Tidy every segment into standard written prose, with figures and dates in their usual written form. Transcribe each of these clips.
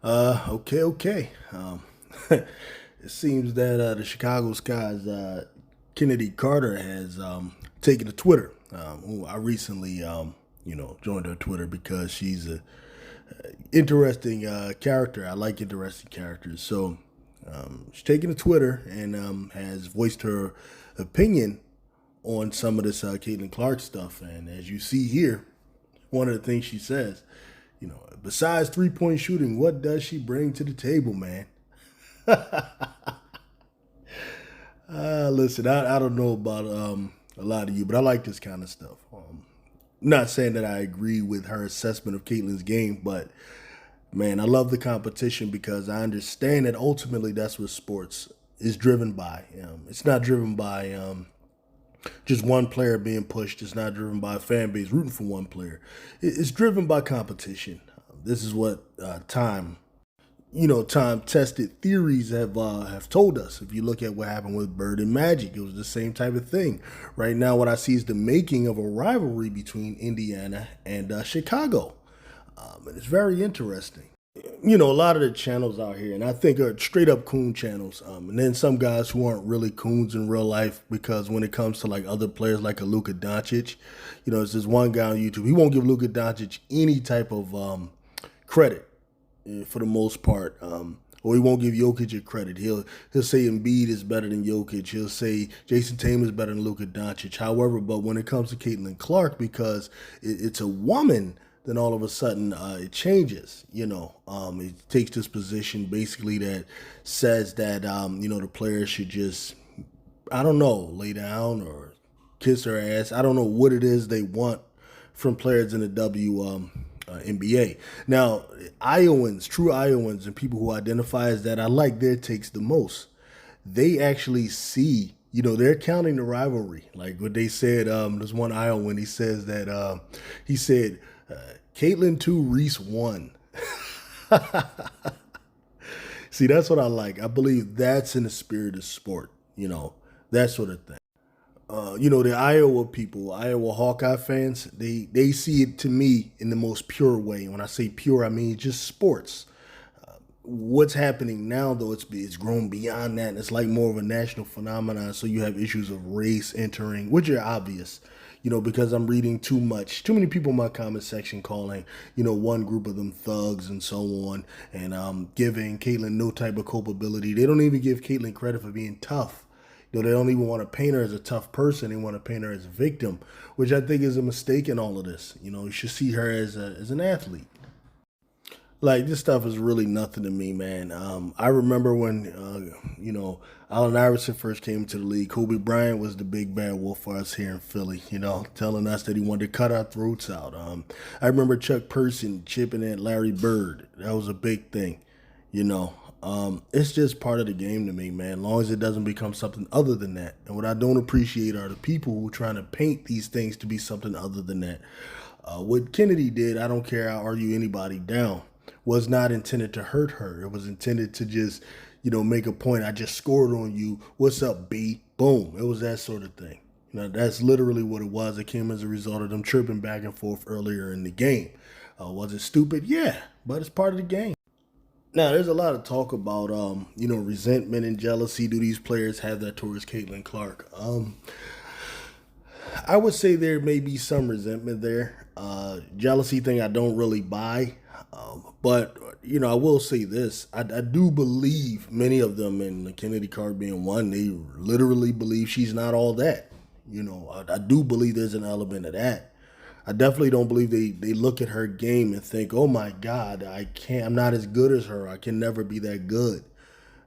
Okay. It seems that the Chicago Sky's Kennedy Carter has taken to Twitter. Who I recently, joined her Twitter because she's a interesting character. I like interesting characters. So she's taken to Twitter and has voiced her opinion on some of this Caitlin Clark stuff. And as you see here, one of the things she says, besides 3-point shooting, what does she bring to the table, man? Listen, I don't know about a lot of you, but I like this kind of stuff. Not saying that I agree with her assessment of Caitlin's game, but man, I love the competition because I understand that ultimately that's what sports is driven by. It's not driven by just one player being pushed. It's not driven by a fan base rooting for one player. It's driven by competition. This is what time tested theories have told us. If you look at what happened with Bird and Magic, it was the same type of thing. Right now, what I see is the making of a rivalry between Indiana and Chicago, and it's very interesting. A lot of the channels out here, and I think are straight up coon channels, and then some guys who aren't really coons in real life because when it comes to like other players like a Luka Doncic, it's this one guy on YouTube. He won't give Luka Doncic any type of credit for the most part. Or he won't give Jokic a credit. He'll say Embiid is better than Jokic. He'll say Jason Tatum is better than Luka Doncic. However, but when it comes to Caitlin Clark, because it's a woman, then all of a sudden it changes. It takes this position basically that says that the player should just, I don't know, lay down or kiss her ass. I don't know what it is they want from players in the NBA. Now, Iowans, true Iowans, and people who identify as that, I like their takes the most. They actually see, they're counting the rivalry. Like what they said, there's one Iowan, he says that, he said, Caitlin 2, Reese 1. See, that's what I like. I believe that's in the spirit of sport, that sort of thing. The Iowa people, Iowa Hawkeye fans, they see it to me in the most pure way. When I say pure, I mean just sports. What's happening now, though, it's grown beyond that. And it's like more of a national phenomenon. So you have issues of race entering, which are obvious, because I'm reading too many people in my comment section calling, one group of them thugs and so on, and giving Caitlyn no type of culpability. They don't even give Caitlyn credit for being tough. They don't even want to paint her as a tough person. They want to paint her as a victim, which I think is a mistake in all of this. You should see her as an athlete. Like, this stuff is really nothing to me, man. I remember when, Allen Iverson first came to the league. Kobe Bryant was the big bad wolf for us here in Philly, telling us that he wanted to cut our throats out. I remember Chuck Person chipping at Larry Bird. That was a big thing, It's just part of the game to me, man, as long as it doesn't become something other than that. And what I don't appreciate are the people who are trying to paint these things to be something other than that. What Kennedy did, I don't care, I'll argue anybody down, was not intended to hurt her. It was intended to just, make a point. I just scored on you. What's up, B? Boom. It was that sort of thing. That's literally what it was. It came as a result of them tripping back and forth earlier in the game. Was it stupid? Yeah, but it's part of the game. Now, there's a lot of talk about, resentment and jealousy. Do these players have that towards Caitlin Clark? I would say there may be some resentment there. Jealousy thing I don't really buy. But, I will say this. I do believe many of them, and the Kennedy Carter being one, they literally believe she's not all that. I do believe there's an element of that. I definitely don't believe they look at her game and think, oh my God, I'm not as good as her. I can never be that good.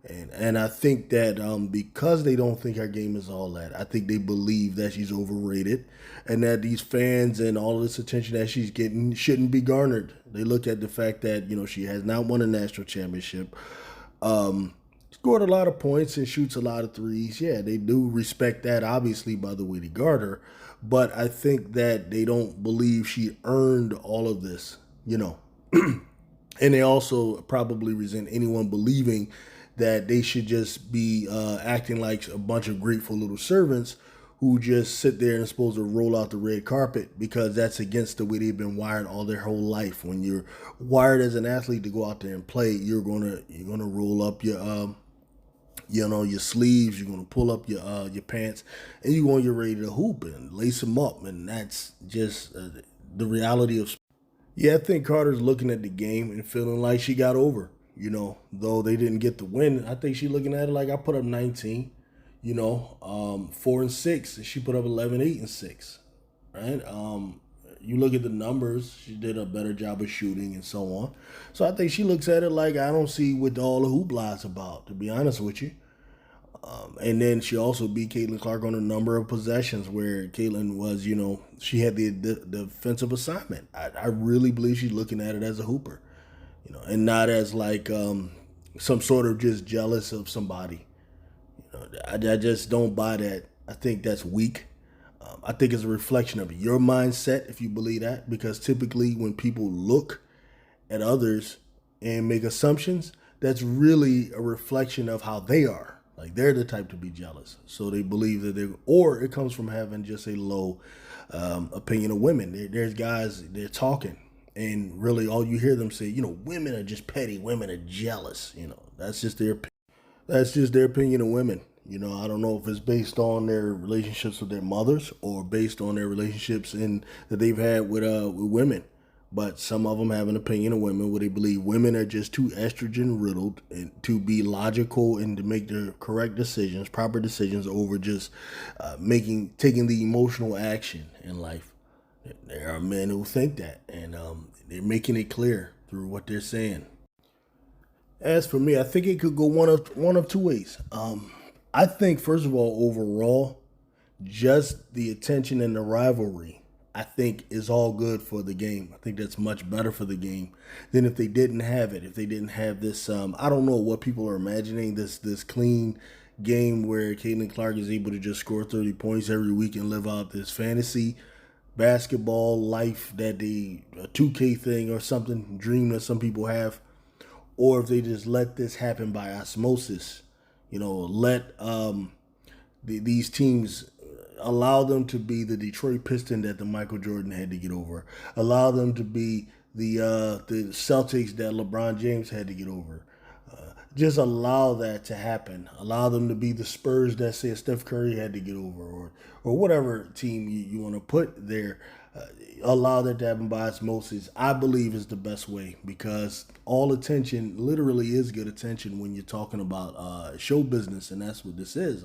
And I think that because they don't think her game is all that, I think they believe that she's overrated and that these fans and all of this attention that she's getting shouldn't be garnered. They look at the fact that, she has not won a national championship, scored a lot of points and shoots a lot of threes. Yeah, they do respect that, obviously, by the way they guard her. But I think that they don't believe she earned all of this, And they also probably resent anyone believing that they should just be acting like a bunch of grateful little servants who just sit there and are supposed to roll out the red carpet because that's against the way they've been wired all their whole life. When you're wired as an athlete to go out there and play, you're gonna roll up your sleeves. You're gonna pull up your pants, and you're gonna get ready to hoop and lace them up, and that's just the reality of. Yeah, I think Carter's looking at the game and feeling like she got over. Though they didn't get the win, I think she's looking at it like I put up 19. 4 and 6. She put up 11, 8 and 6. Right. You look at the numbers. She did a better job of shooting and so on. So I think she looks at it like I don't see what all the hoopla is about. To be honest with you. And then she also beat Caitlin Clark on a number of possessions where Caitlin was, she had the defensive assignment. I really believe she's looking at it as a hooper, and not as like some sort of just jealous of somebody. I just don't buy that. I think that's weak. I think it's a reflection of your mindset if you believe that, because typically when people look at others and make assumptions, that's really a reflection of how they are. Like they're the type to be jealous. So they believe that or it comes from having just a low opinion of women. There's guys, they're talking, and really all you hear them say, women are just petty, women are jealous. That's just their opinion of women. I don't know if it's based on their relationships with their mothers or based on their relationships that they've had with women. But some of them have an opinion of women where they believe women are just too estrogen riddled and to be logical and to make the correct decisions, proper decisions over just taking the emotional action in life. There are men who think that, and they're making it clear through what they're saying. As for me, I think it could go one of two ways. I think first of all, overall, just the attention and the rivalry, I think is all good for the game. I think that's much better for the game than if they didn't have it. If they didn't have this, I don't know what people are imagining, this clean game where Caitlin Clark is able to just score 30 points every week and live out this fantasy basketball life that a 2K thing or something, dream that some people have, or if they just let this happen by osmosis. Let these teams allow them to be the Detroit Pistons that the Michael Jordan had to get over. Allow them to be the Celtics that LeBron James had to get over. Just allow that to happen. Allow them to be the Spurs that say Steph Curry had to get over, or whatever team you want to put there. Allow that to happen by osmosis. I believe is the best way, because all attention literally is good attention when you're talking about show business, and that's what this is.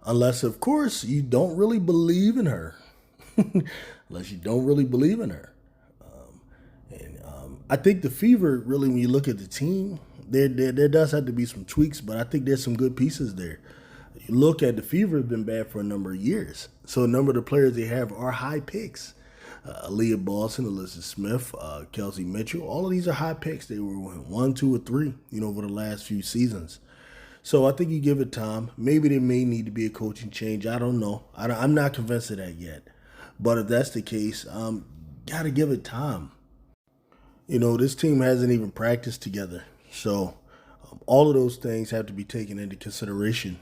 Unless, of course, you don't really believe in her. Unless you don't really believe in her. I think the Fever, really, when you look at the team, there does have to be some tweaks, but I think there's some good pieces there. You look at the Fever, have been bad for a number of years. So a number of the players they have are high picks. Aaliyah Boston, Alyssa Smith, Kelsey Mitchell, all of these are high picks. They were 1, 2, or 3, over the last few seasons. So I think you give it time. Maybe there may need to be a coaching change. I don't know. I'm not convinced of that yet. But if that's the case, got to give it time. This team hasn't even practiced together. So all of those things have to be taken into consideration.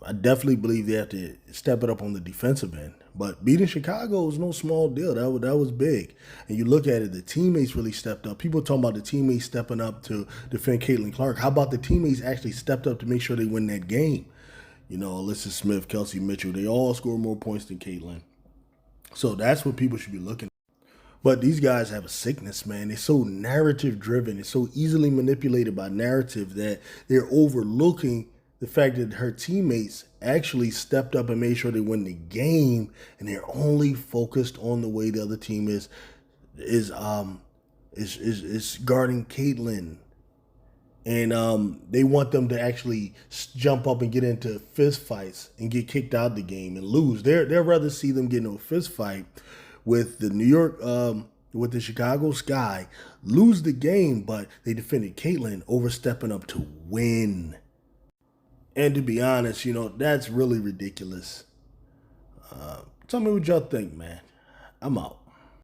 I definitely believe they have to step it up on the defensive end. But beating Chicago was no small deal. That was big. And you look at it, the teammates really stepped up. People talking about the teammates stepping up to defend Caitlin Clark. How about the teammates actually stepped up to make sure they win that game? Alyssa Smith, Kelsey Mitchell, they all scored more points than Caitlin. So that's what people should be looking at. But these guys have a sickness, man. They're so narrative driven. They're so easily manipulated by narrative that they're overlooking the fact that her teammates actually stepped up and made sure they win the game, and they're only focused on the way the other team is guarding Caitlin. And they want them to actually jump up and get into fist fights and get kicked out of the game and lose. They'd rather see them get into a fist fight with the with the Chicago Sky, lose the game, but they defended Caitlin over stepping up to win. And to be honest, that's really ridiculous. Tell me what y'all think, man. I'm out.